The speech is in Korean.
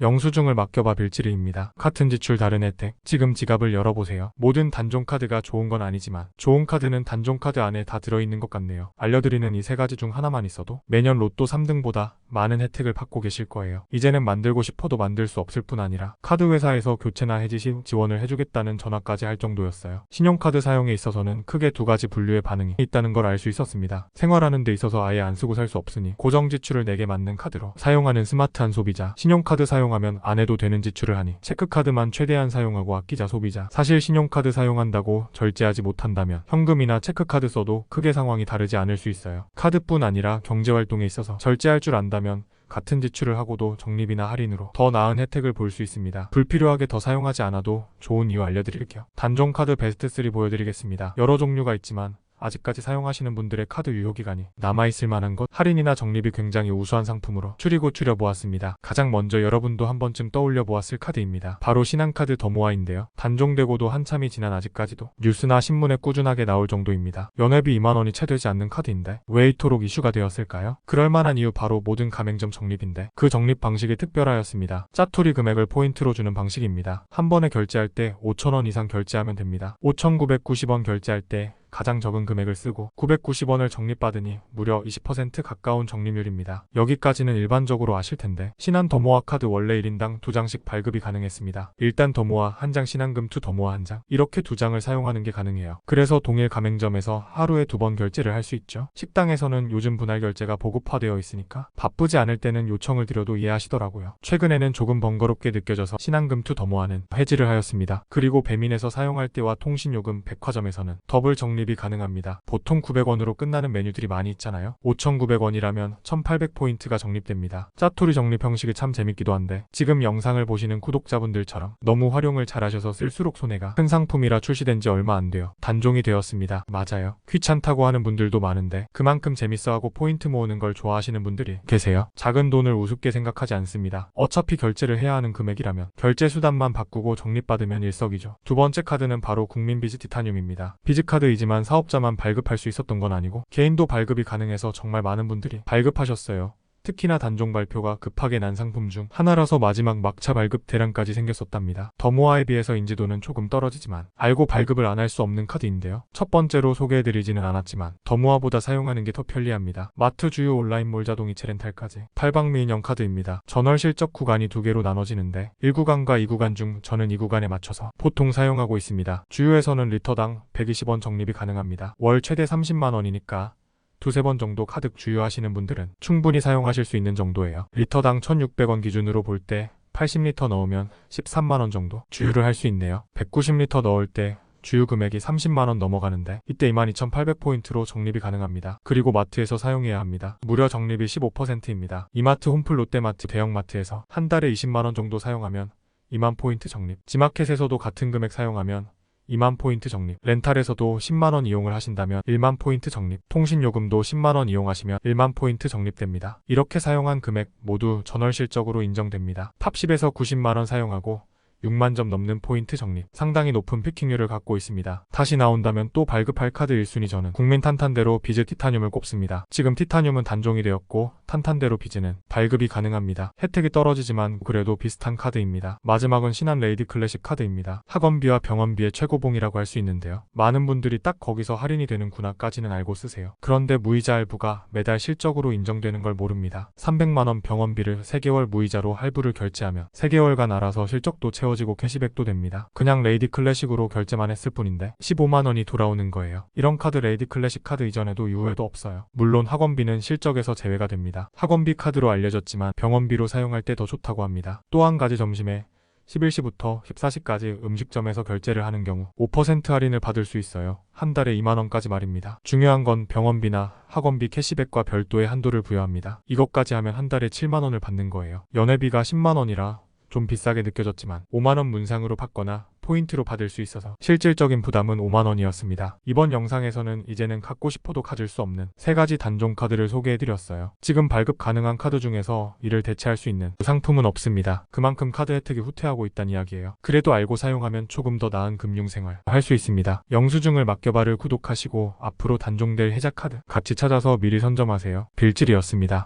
영수증을 맡겨봐 빌지리입니다. 같은 지출 다른 혜택. 지금 지갑을 열어보세요. 모든 단종카드가 좋은 건 아니지만 좋은 카드는 단종카드 안에 다 들어있는 것 같네요. 알려드리는 이 세 가지 중 하나만 있어도 매년 로또 3등보다 많은 혜택을 받고 계실 거예요. 이제는 만들고 싶어도 만들 수 없을 뿐 아니라 카드 회사에서 교체나 해지 시 지원을 해주겠다는 전화까지 할 정도였어요. 신용카드 사용에 있어서는 크게 두 가지 분류의 반응이 있다는 걸 알 수 있었습니다. 생활하는 데 있어서 아예 안 쓰고 살 수 없으니 고정 지출을 내게 맞는 카드로 사용하는 스마트한 소비자, 신용카드 사용하면 안 해도 되는 지출을 하니 체크카드만 최대한 사용하고 아끼자 소비자. 사실 신용카드 사용한다고 절제하지 못한다면 현금이나 체크카드 써도 크게 상황이 다르지 않을 수 있어요. 카드뿐 아니라 경제활동에 있어서 절제할 줄 안다면 같은 지출을 하고도 적립이나 할인으로 더 나은 혜택을 볼 수 있습니다. 불필요하게 더 사용하지 않아도 좋은 이유 알려드릴게요. 단종카드 베스트 3 보여드리겠습니다. 여러 종류가 있지만 아직까지 사용하시는 분들의 카드 유효기간이 남아있을 만한 것, 할인이나 적립이 굉장히 우수한 상품으로 추려보았습니다. 가장 먼저 여러분도 한 번쯤 떠올려 보았을 카드입니다. 바로 신한카드 더모아인데요. 단종되고도 한참이 지난 아직까지도 뉴스나 신문에 꾸준하게 나올 정도입니다. 연회비 2만원이 채 되지 않는 카드인데 왜 이토록 이슈가 되었을까요? 그럴만한 이유 바로 모든 가맹점 적립인데 그 적립 방식이 특별하였습니다. 짜투리 금액을 포인트로 주는 방식입니다. 한 번에 결제할 때 5,000원 이상 결제하면 됩니다. 5,990원 결제할 때 가장 적은 금액을 쓰고 990원을 적립받으니 무려 20% 가까운 적립률입니다. 여기까지는 일반적으로 아실 텐데 신한 더모아 카드 원래 1인당 2장씩 발급이 가능했습니다. 일단 더모아 1장, 신한금 2 더모아 1장 이렇게 2장을 사용하는 게 가능해요. 그래서 동일 가맹점에서 하루에 2번 결제를 할 수 있죠. 식당에서는 요즘 분할 결제가 보급화되어 있으니까 바쁘지 않을 때는 요청을 드려도 이해하시더라고요. 최근에는 조금 번거롭게 느껴져서 신한금 2 더모아는 해지를 하였습니다. 그리고 배민에서 사용할 때와 통신요금, 백화점에서는 더블 적립 이 가능합니다. 보통 900원으로 끝나는 메뉴들이 많이 있잖아요. 5,900원이라면 1,800포인트가 적립됩니다. 짜투리 적립 형식이 참 재밌기도 한데 지금 영상을 보시는 구독자분들처럼 너무 활용을 잘하셔서 쓸수록 손해가 큰 상품이라 출시된 지 얼마 안 돼요. 단종이 되었습니다. 맞아요. 귀찮다고 하는 분들도 많은데 그만큼 재밌어하고 포인트 모으는 걸 좋아하시는 분들이 계세요. 작은 돈을 우습게 생각하지 않습니다. 어차피 결제를 해야 하는 금액이라면 결제 수단만 바꾸고 적립받으면 일석이조. 두 번째 카드는 바로 국민비즈 티타늄입니다. 비즈카드이지만 사업자만 발급할 수 있었던 건 아니고 개인도 발급이 가능해서 정말 많은 분들이 발급하셨어요. 특히나 단종 발표가 급하게 난 상품 중 하나라서 마지막 막차 발급 대란까지 생겼었답니다. 더모아에 비해서 인지도는 조금 떨어지지만 알고 발급을 안 할 수 없는 카드인데요. 첫 번째로 소개해드리지는 않았지만 더모아보다 사용하는 게 더 편리합니다. 마트 주요 온라인몰 자동이체 렌탈까지 팔방미인형 카드입니다. 전월 실적 구간이 두 개로 나눠지는데 1구간과 2구간 중 저는 2구간에 맞춰서 보통 사용하고 있습니다. 주요에서는 리터당 120원 적립이 가능합니다. 월 최대 30만원이니까 두세 번 정도 카드 주유하시는 분들은 충분히 사용하실 수 있는 정도예요. 리터당 1,600원 기준으로 볼 때 80리터 넣으면 13만원 정도 주유를 할 수 있네요. 190리터 넣을 때 주유 금액이 30만원 넘어가는데 이때 22,800포인트로 적립이 가능합니다. 그리고 마트에서 사용해야 합니다. 무려 적립이 15%입니다. 이마트, 홈플, 롯데마트, 대형마트에서 한 달에 20만원 정도 사용하면 2만 포인트 적립. 지마켓에서도 같은 금액 사용하면 2만 포인트 적립. 렌탈에서도 10만원 이용을 하신다면 1만 포인트 적립. 통신요금도 10만원 이용하시면 1만 포인트 적립됩니다. 이렇게 사용한 금액 모두 전월 실적으로 인정됩니다. 팝10에서 90만원 사용하고 6만 점 넘는 포인트 적립. 상당히 높은 피킹률을 갖고 있습니다. 다시 나온다면 또 발급할 카드 1순위 저는 국민 탄탄대로 비즈 티타늄을 꼽습니다. 지금 티타늄은 단종이 되었고 탄탄대로 비즈는 발급이 가능합니다. 혜택이 떨어지지만 그래도 비슷한 카드입니다. 마지막은 신한 레이디 클래식 카드입니다. 학원비와 병원비의 최고봉이라고 할 수 있는데요. 많은 분들이 딱 거기서 할인이 되는구나까지는 알고 쓰세요. 그런데 무이자 할부가 매달 실적으로 인정되는 걸 모릅니다. 300만원 병원비를 3개월 무이자로 할부를 결제하면 3개월간 알아서 실적도 채워지고 캐시백도 됩니다. 그냥 레이디 클래식으로 결제만 했을 뿐인데 15만원이 돌아오는 거예요. 이런 카드 레이디 클래식 카드 이전에도 이후에도 없어요. 물론 학원비는 실적에서 제외가 됩니다. 학원비 카드로 알려졌지만 병원비로 사용할 때 더 좋다고 합니다. 또 한 가지 점심에 11시부터 14시까지 음식점에서 결제를 하는 경우 5% 할인을 받을 수 있어요. 한 달에 2만원까지 말입니다. 중요한 건 병원비나 학원비 캐시백과 별도의 한도를 부여합니다. 이것까지 하면 한 달에 7만원을 받는 거예요. 연회비가 10만원이라 좀 비싸게 느껴졌지만 5만원 문상으로 받거나 포인트로 받을 수 있어서 실질적인 부담은 5만원이었습니다. 이번 영상에서는 이제는 갖고 싶어도 가질 수 없는 3가지 단종 카드를 소개해드렸어요. 지금 발급 가능한 카드 중에서 이를 대체할 수 있는 상품은 없습니다. 그만큼 카드 혜택이 후퇴하고 있다는 이야기예요. 그래도 알고 사용하면 조금 더 나은 금융생활 할 수 있습니다. 영수증을 맡겨봐를 구독하시고 앞으로 단종될 혜자 카드 같이 찾아서 미리 선점하세요. 빌질이었습니다.